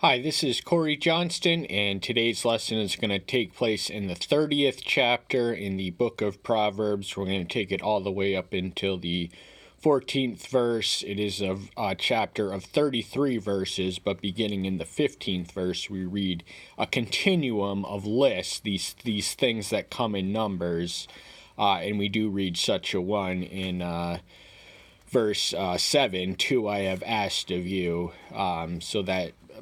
Hi, this is Corey Johnston, and today's lesson is going to take place in the 30th chapter in the book of Proverbs. We're going to take it all the way up until the 14th verse. It is a chapter of 33 verses, but beginning in the 15th verse, we read a continuum of lists, these things that come in numbers, and we do read such a one in verse 7, 2 I have asked of you,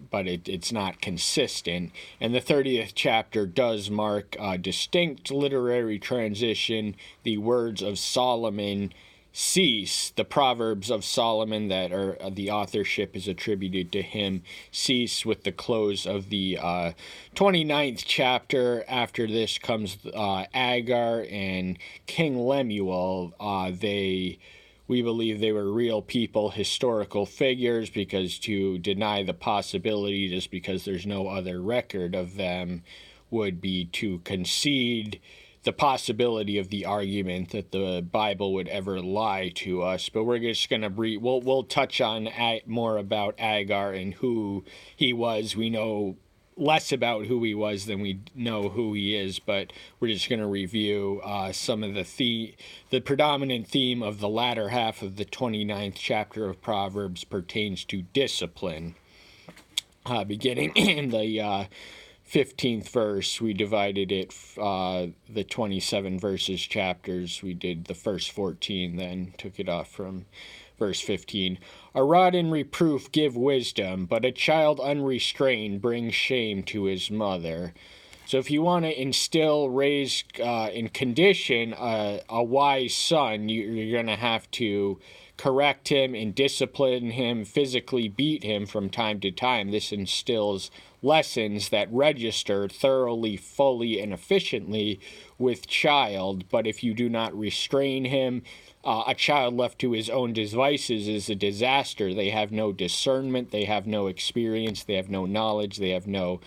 but it's not consistent. And the 30th chapter does mark a distinct literary transition. The words of Solomon cease. The Proverbs of Solomon that are the authorship is attributed to him cease with the close of the 29th chapter. After this comes Agar and King Lemuel. We believe they were real people, historical figures, because to deny the possibility just because there's no other record of them would be to concede the possibility of the argument that the Bible would ever lie to us. But we're just going to we'll touch on more about Agar and who he was. We know less about who he was than we know who he is, but we're just going to review some of the predominant theme of the latter half of the 29th chapter of Proverbs pertains to discipline. Beginning in the 15th verse, we divided it, the 27 verses chapters. We did the first 14, then took it off from verse 15. A rod and reproof give wisdom, but a child unrestrained brings shame to his mother. So if you want to instill, raise, and condition a wise son, you're going to have to correct him and discipline him, physically beat him from time to time. This instills lessons that register thoroughly, fully, and efficiently with child. But if you do not restrain him, a child left to his own devices is a disaster. They have no discernment, they have no experience, they have no knowledge, they have no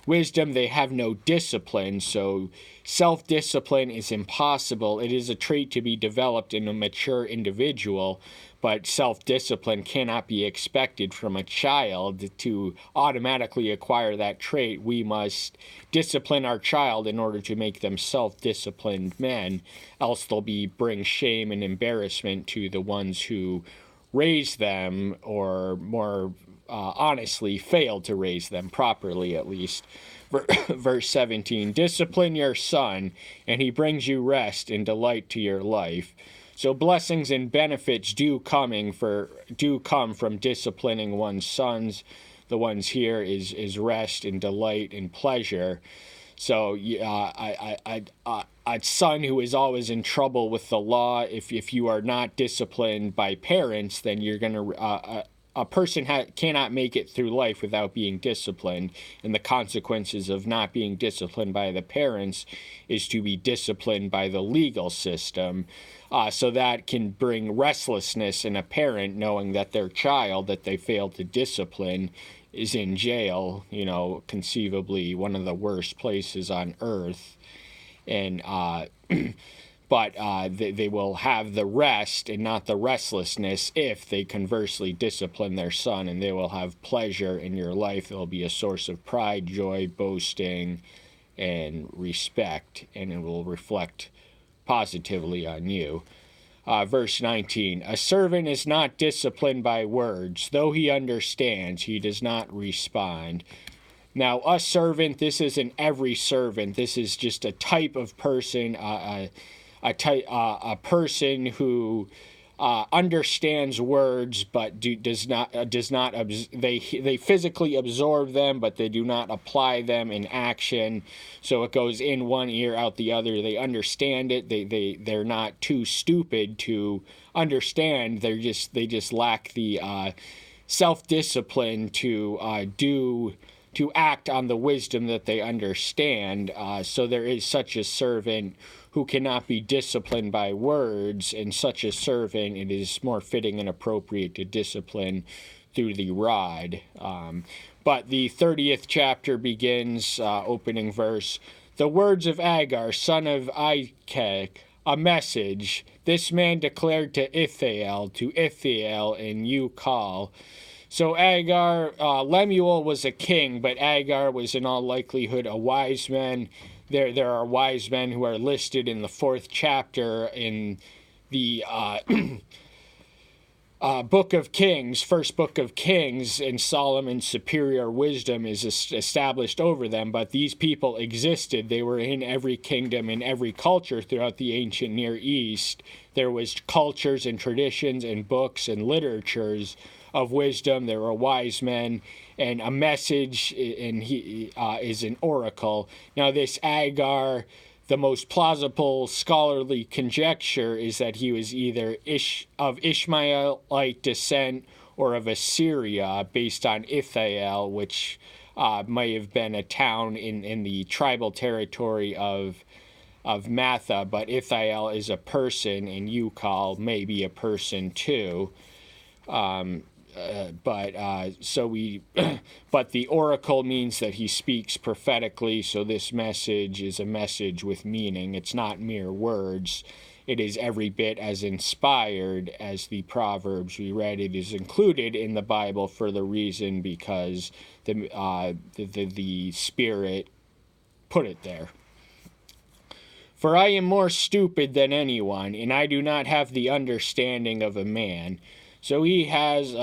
wisdom, they have no discipline. So self-discipline is impossible. It is a trait to be developed in a mature individual, but self-discipline cannot be expected from a child. To automatically acquire that trait, we must discipline our child in order to make them self-disciplined men, else they'll bring shame and embarrassment to the ones who raise them, or more honestly, failed to raise them properly, at least. Verse 17, discipline your son, and he brings you rest and delight to your life. So blessings and benefits do come from disciplining one's sons. The ones here is rest and delight and pleasure. So a son who is always in trouble with the law, if you are not disciplined by parents, then you're going to a person cannot make it through life without being disciplined, and the consequences of not being disciplined by the parents is to be disciplined by the legal system. So that can bring restlessness in a parent, knowing that their child that they failed to discipline is in jail, conceivably one of the worst places on earth. And but they will have the rest and not the restlessness if they conversely discipline their son, and they will have pleasure in your life. It will be a source of pride, joy, boasting, and respect, and it will reflect positively on you. Verse 19, a servant is not disciplined by words. Though he understands, he does not respond. Now, a servant, this isn't every servant. This is just a type of person, a person who understands words but they physically absorb them, but they do not apply them in action. So it goes in one ear, out the other. They understand it. They're not too stupid to understand. They just lack the self-discipline to act on the wisdom that they understand. So there is such a servant who cannot be disciplined by words, and such a servant it is more fitting and appropriate to discipline through the rod. But the 30th chapter begins, opening verse, the words of Agar, son of Ikech, a message. This man declared to Ithael, and you call. So Agar, Lemuel was a king, but Agar was in all likelihood a wise man. There are wise men who are listed in the 4th chapter in the Book of Kings, first Book of Kings, and Solomon's superior wisdom is established over them. But these people existed. They were in every kingdom, in every culture throughout the ancient Near East. There was cultures and traditions and books and literatures of wisdom. There were wise men, and a message, and he is an oracle. Now this Agar, the most plausible scholarly conjecture is that he was either of Ishmaelite descent or of Assyria, based on Ithael, which may have been a town in the tribal territory of Matha, but Ithael is a person, and Ukal may be a person too. But the oracle means that he speaks prophetically, so this message is a message with meaning. It's not mere words. It is every bit as inspired as the Proverbs we read. It is included in the Bible for the reason because the Spirit put it there. For I am more stupid than anyone, and I do not have the understanding of a man. So he has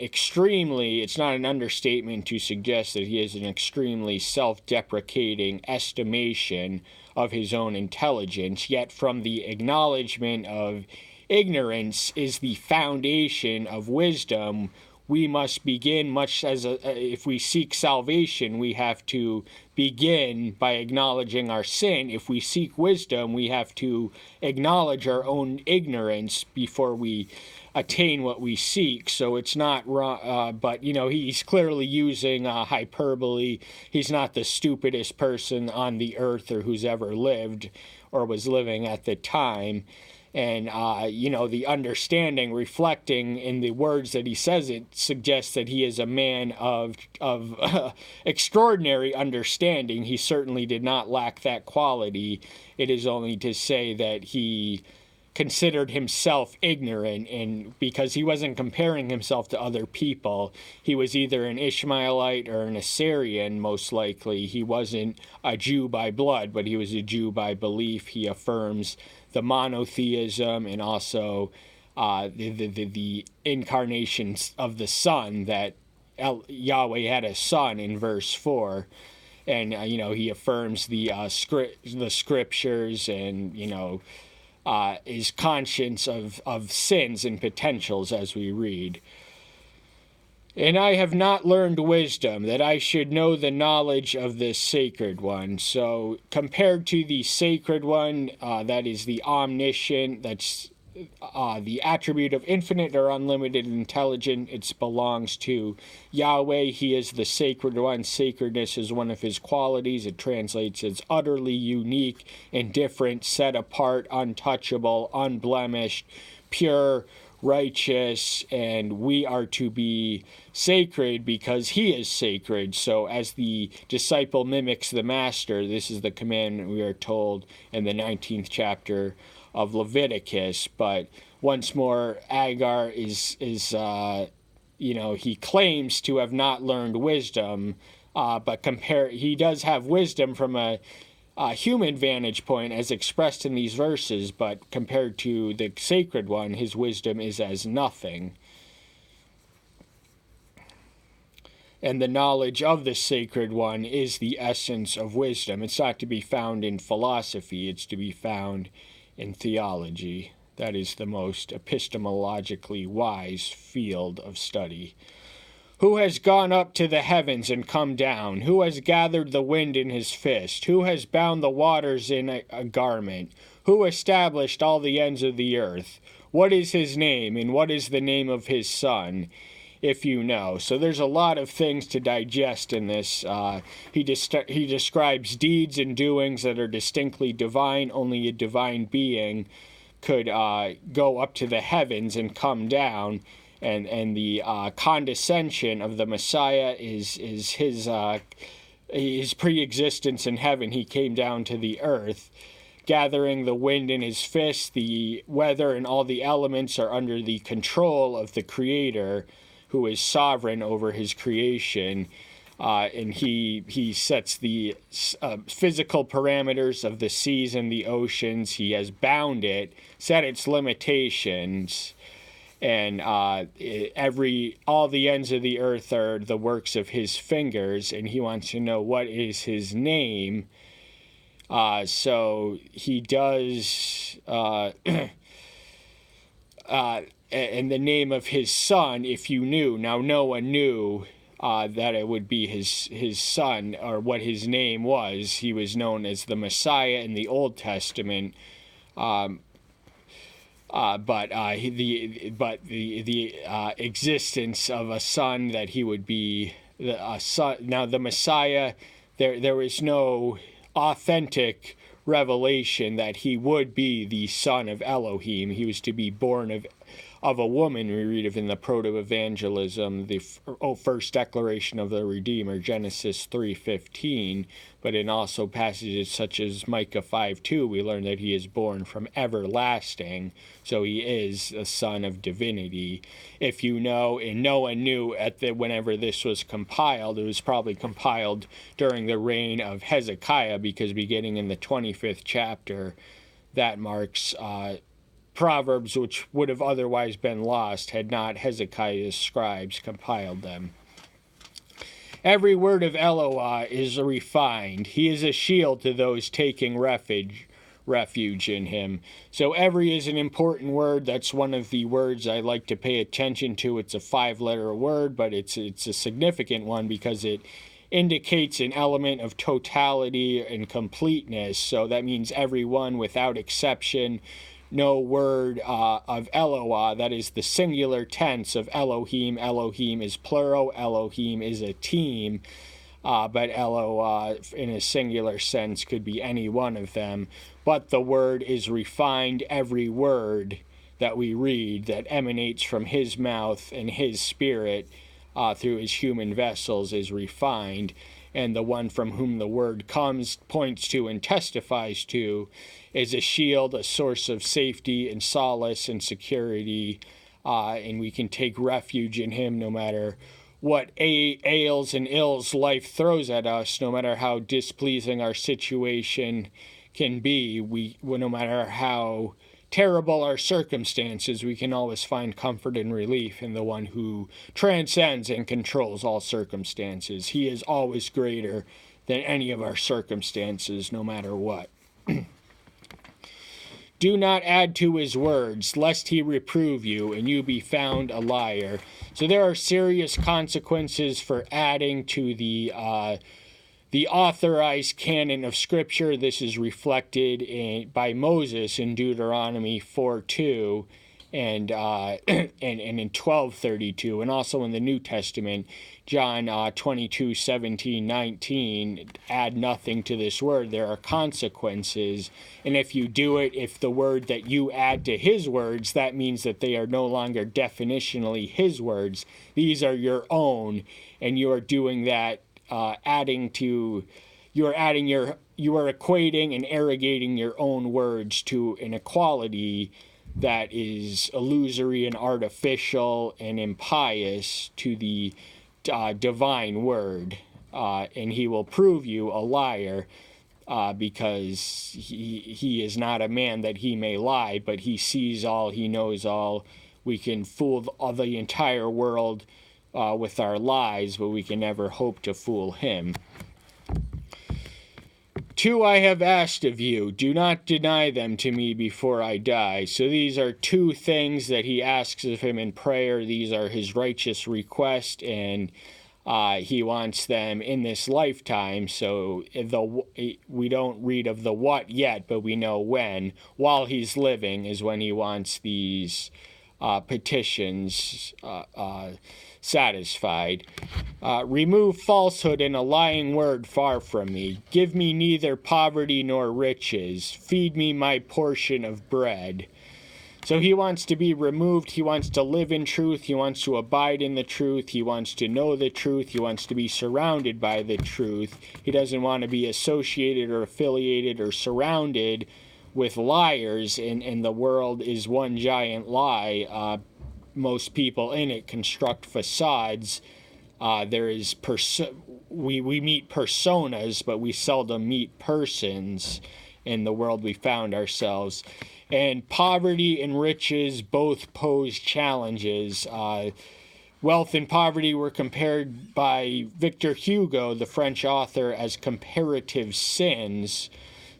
extremely, it's not an understatement to suggest that he has an extremely self-deprecating estimation of his own intelligence, yet from the acknowledgement of ignorance is the foundation of wisdom. We must begin, much as if we seek salvation, we have to begin by acknowledging our sin. If we seek wisdom, we have to acknowledge our own ignorance before we attain what we seek. So it's not wrong, but he's clearly using hyperbole. He's not the stupidest person on the earth or who's ever lived or was living at the time. And the understanding reflecting in the words that he says, it suggests that he is a man of extraordinary understanding. He certainly did not lack that quality. It is only to say that he considered himself ignorant, and because he wasn't comparing himself to other people, he was either an Ishmaelite or an Assyrian, most likely. He wasn't a Jew by blood, but he was a Jew by belief. He affirms the monotheism and also the incarnation of the Son, that Yahweh had a son in verse 4. And, he affirms the scriptures and, is conscious of sins and potentials, as we read. And I have not learned wisdom, that I should know the knowledge of this sacred one. So compared to the sacred one, that is the omniscient, that's the attribute of infinite or unlimited intelligence, it belongs to Yahweh. He is the sacred one. Sacredness is one of his qualities. It translates as utterly unique and different, set apart, untouchable, unblemished, pure, righteous, and we are to be sacred because he is sacred. So as the disciple mimics the master, this is the commandment we are told in the 19th chapter of Leviticus. But once more, Agar is he claims to have not learned wisdom, but he does have wisdom from a human vantage point as expressed in these verses, but compared to the sacred one, his wisdom is as nothing. And the knowledge of the sacred one is the essence of wisdom. It's not to be found in philosophy, it's to be found in theology. That is the most epistemologically wise field of study. Who has gone up to the heavens and come down? Who has gathered the wind in his fist? Who has bound the waters in a garment? Who established all the ends of the earth? What is his name, and what is the name of his son, if you know? So there's a lot of things to digest in this. He describes deeds and doings that are distinctly divine. Only a divine being could go up to the heavens and come down. And the condescension of the Messiah is his pre-existence in heaven. He came down to the earth, gathering the wind in his fist. The weather and all the elements are under the control of the Creator. who is sovereign over his creation. And he sets the physical parameters of the seas and the oceans. He has bound it, set its limitations, and all the ends of the earth are the works of his fingers. And he wants to know what is his name. So he does. And the name of his son, if you knew. Now Noah knew that it would be his son, or what his name was. He was known as the Messiah in the Old Testament, but the existence of a son, that he would be a son. Now the Messiah, there was no authentic revelation that he would be the son of Elohim. He was to be born of a woman. We read of in the proto-evangelism, the first declaration of the Redeemer, Genesis 3:15, but in also passages such as Micah 5:2, we learn that he is born from everlasting, so he is a son of divinity. If you know, and Noah knew whenever this was compiled, it was probably compiled during the reign of Hezekiah, because beginning in the 25th chapter, that marks Proverbs, which would have otherwise been lost had not Hezekiah's scribes compiled them. Every word of Eloah is refined. He is a shield to those taking refuge in him. So every is an important word. That's one of the words I like to pay attention to. It's a 5-letter word, but it's a significant one because it indicates an element of totality and completeness. So that means every one without exception. No word of Eloah, that is the singular tense of Elohim. Elohim is plural. Elohim is a team. But Eloah, in a singular sense, could be any one of them. But the word is refined. Every word that we read that emanates from his mouth and his spirit through his human vessels is refined. And the one from whom the word comes, points to, and testifies to is a shield, a source of safety and solace and security. And we can take refuge in him no matter what ails and ills life throws at us, no matter how displeasing our situation can be. No matter how terrible our circumstances, we can always find comfort and relief in the one who transcends and controls all circumstances. He is always greater than any of our circumstances, no matter what. Do not add to his words, lest he reprove you, and you be found a liar. So there are serious consequences for adding to the authorized canon of Scripture. This is reflected by Moses in Deuteronomy 4:2 and in 12:32, and also in the New Testament, John 22:17-19. Add nothing to this word. There are consequences, and if you do it, if the word that you add to his words, that means that they are no longer definitionally his words. These are your own, and you are doing that. You are equating and arrogating your own words to an equality that is illusory and artificial and impious to the divine word, and he will prove you a liar, because he is not a man that he may lie, but he sees all, he knows all. We can fool the entire world with our lies, but we can never hope to fool him. 2 I have asked of you, do not deny them to me before I die. So these are 2 things that he asks of him in prayer. These are his righteous request, and he wants them in this lifetime. So we don't read of the what yet, but we know when. While he's living is when he wants these petitions satisfied. Remove falsehood and a lying word far from me. Give me neither poverty nor riches. Feed me my portion of bread. So he wants to be removed. He wants to live in truth. He wants to abide in the truth. He wants to know the truth. He wants to be surrounded by the truth. He doesn't want to be associated or affiliated or surrounded with liars, and the world is one giant lie. most people in it construct facades. There is we meet personas, but we seldom meet persons in the world we found ourselves. And poverty and riches both pose challenges. Wealth and poverty were compared by Victor Hugo, the French author, as comparative sins.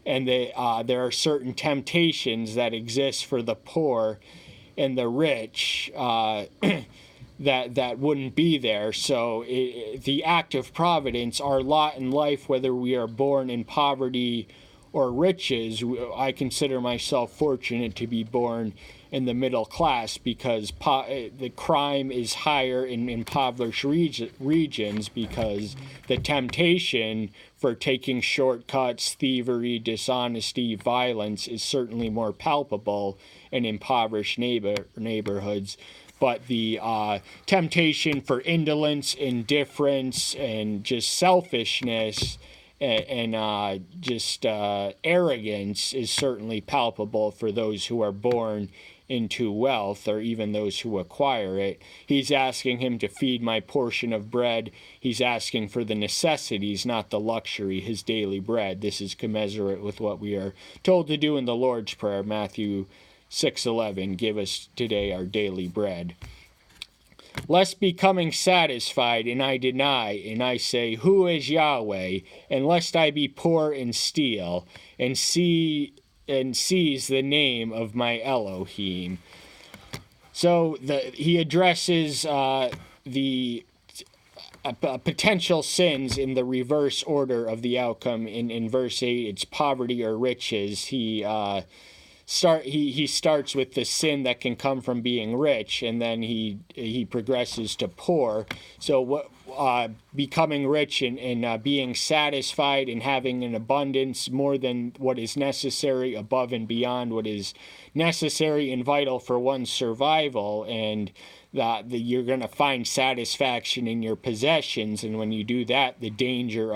And there are certain temptations that exist for the poor and the rich that wouldn't be there. So the act of providence, our lot in life, whether we are born in poverty or riches, I consider myself fortunate to be born in the middle class, because the crime is higher in impoverished regions, because the temptation for taking shortcuts, thievery, dishonesty, violence is certainly more palpable in impoverished neighborhoods. But the temptation for indolence, indifference, and just selfishness and just arrogance is certainly palpable for those who are born into wealth, or even those who acquire it. He's asking him to feed my portion of bread. He's asking for the necessities, not the luxury, his daily bread. This is commensurate with what we are told to do in the Lord's Prayer, Matthew 6:11, give us today our daily bread. Lest becoming satisfied, and I deny, and I say, who is Yahweh? And lest I be poor and steal, and seize the name of my Elohim. So he addresses the potential sins in the reverse order of the outcome. In verse 8, it's poverty or riches. He starts with the sin that can come from being rich, and then he progresses to poor. So becoming rich and being satisfied and having an abundance more than what is necessary, above and beyond what is necessary and vital for one's survival, and that you're going to find satisfaction in your possessions. And when you do that, the danger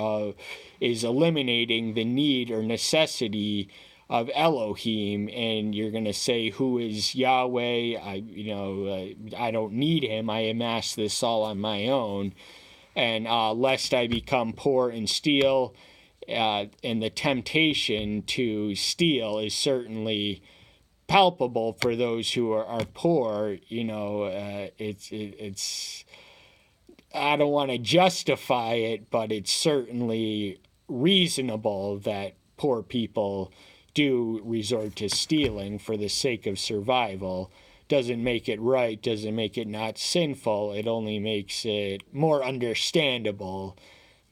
is eliminating the need or necessity of Elohim, and you're going to say, who is Yahweh? I don't need him. I amassed this all on my own. And lest I become poor and steal, and the temptation to steal is certainly palpable for those who are poor. It's I don't want to justify it, but it's certainly reasonable that poor people do resort to stealing for the sake of survival. Doesn't make it right, doesn't make it not sinful. It only makes it more understandable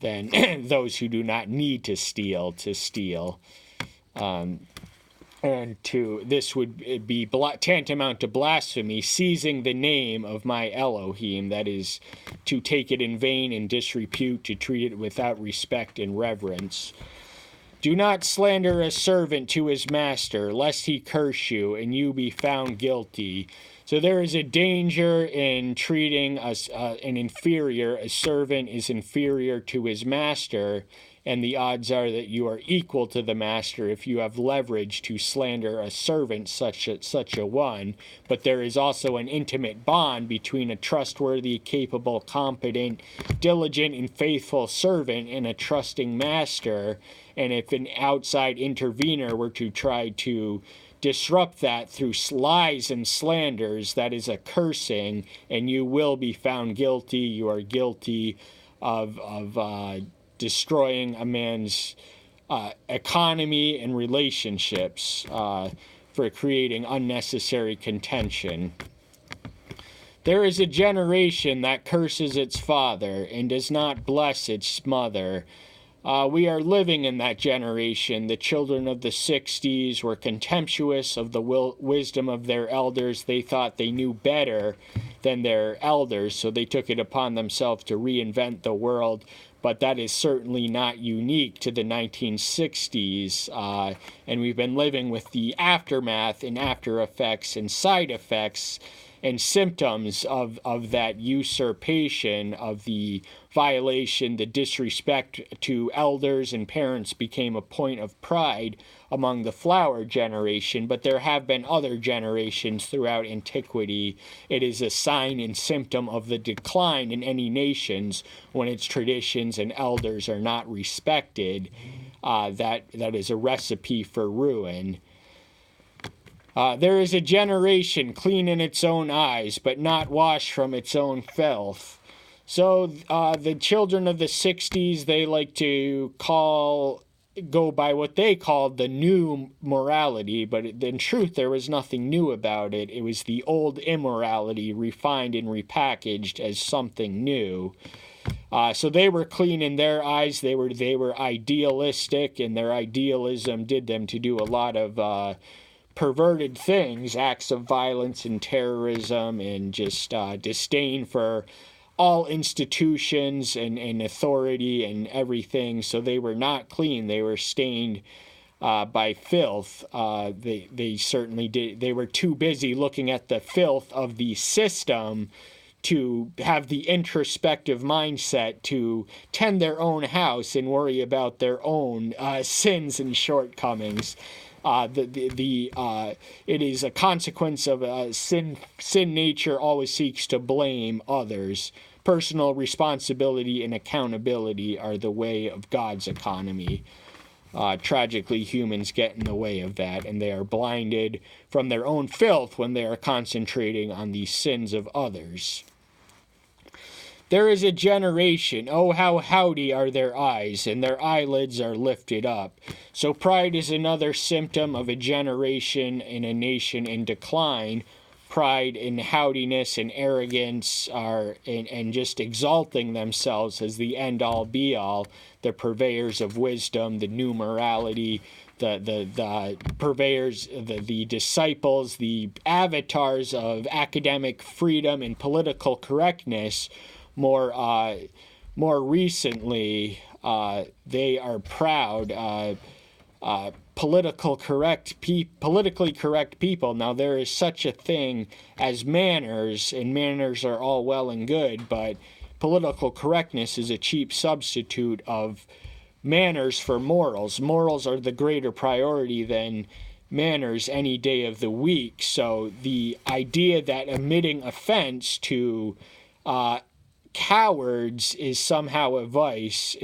than those who do not need to steal. This would be tantamount to blasphemy, seizing the name of my Elohim. That is, to take it in vain and disrepute, to treat it without respect and reverence. Do not slander a servant to his master, lest he curse you, and you be found guilty. So there is a danger in treating an inferior. A servant is inferior to his master, and the odds are that you are equal to the master if you have leverage to slander a servant such a one. But there is also an intimate bond between a trustworthy, capable, competent, diligent, and faithful servant and a trusting master. And if an outside intervener were to try to disrupt that through lies and slanders, that is a cursing, and you will be found guilty. You are guilty of destroying a man's economy and relationships for creating unnecessary contention. There is a generation that curses its father and does not bless its mother. We are living in that generation. The children of the 60s were contemptuous of the wisdom of their elders. They thought they knew better than their elders, so they took it upon themselves to reinvent the world. But that is certainly not unique to the 1960s, and we've been living with the aftermath and after effects and side effects and symptoms of that usurpation, of the violation, the disrespect to elders and parents became a point of pride among the flower generation, but there have been other generations throughout antiquity. It is a sign and symptom of the decline in any nations when its traditions and elders are not respected. That is a recipe for ruin. There is a generation clean in its own eyes, but not washed from its own filth. So the children of the 60s, they like to go by what they called the new morality, but in truth there was nothing new about it. It was the old immorality refined and repackaged as something new. So they were clean in their eyes. They were idealistic, and their idealism did them to do a lot of perverted things, acts of violence and terrorism, and just disdain for all institutions and authority and everything. So they were not clean. They were stained by filth. They certainly did. They were too busy looking at the filth of the system to have the introspective mindset to tend their own house and worry about their own sins and shortcomings. It is a consequence of sin. Sin nature always seeks to blame others. Personal responsibility and accountability are the way of God's economy. Tragically, humans get in the way of that, and they are blinded from their own filth when they are concentrating on the sins of others. There is a generation, oh how haughty are their eyes, and their eyelids are lifted up. So pride is another symptom of a generation in a nation in decline. Pride and haughtiness and arrogance and just exalting themselves as the end-all be-all, the purveyors of wisdom, the new morality, the purveyors, the disciples, the avatars of academic freedom and political correctness. More recently, they are proud, politically correct people. Now, there is such a thing as manners, and manners are all well and good, but political correctness is a cheap substitute of manners for morals. Morals are the greater priority than manners any day of the week. So the idea that admitting offense to cowards is somehow a vice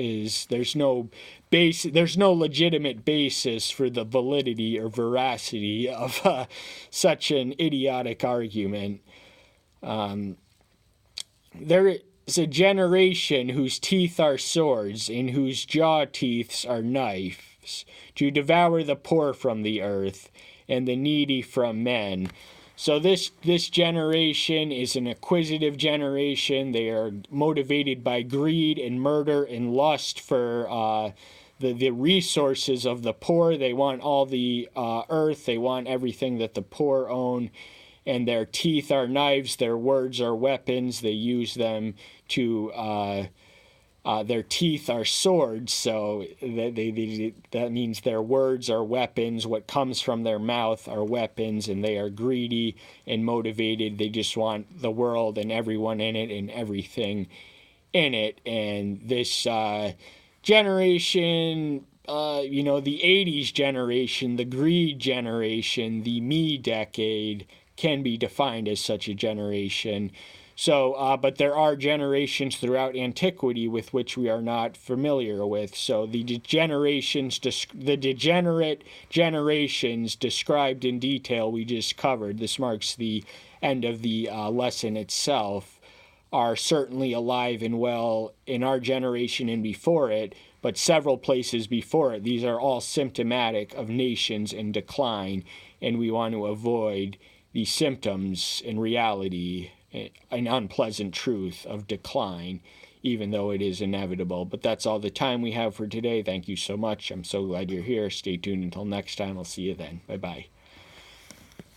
there's no legitimate basis for the validity or veracity of such an idiotic argument. There is a generation whose teeth are swords and whose jaw teeth are knives, to devour the poor from the earth and the needy from men. So this generation is an acquisitive generation. They are motivated by greed and murder and lust for the resources of the poor. They want all the earth. They want everything that the poor own. And their teeth are knives. Their words are weapons. They use them to... their teeth are swords, so that means their words are weapons. What comes from their mouth are weapons, and they are greedy and motivated. They just want the world and everyone in it and everything in it. And this generation, the 80s generation, the greed generation, the me decade can be defined as such a generation. So, but there are generations throughout antiquity with which we are not familiar with. So the degenerate generations described in detail we just covered, this marks the end of the lesson itself, are certainly alive and well in our generation and before it, but several places before it. These are all symptomatic of nations in decline, and we want to avoid the symptoms in reality, an unpleasant truth of decline, even though it is inevitable. But that's all the time we have for today. Thank you so much. I'm so glad you're here. Stay tuned until next time. I'll see you then. Bye-bye.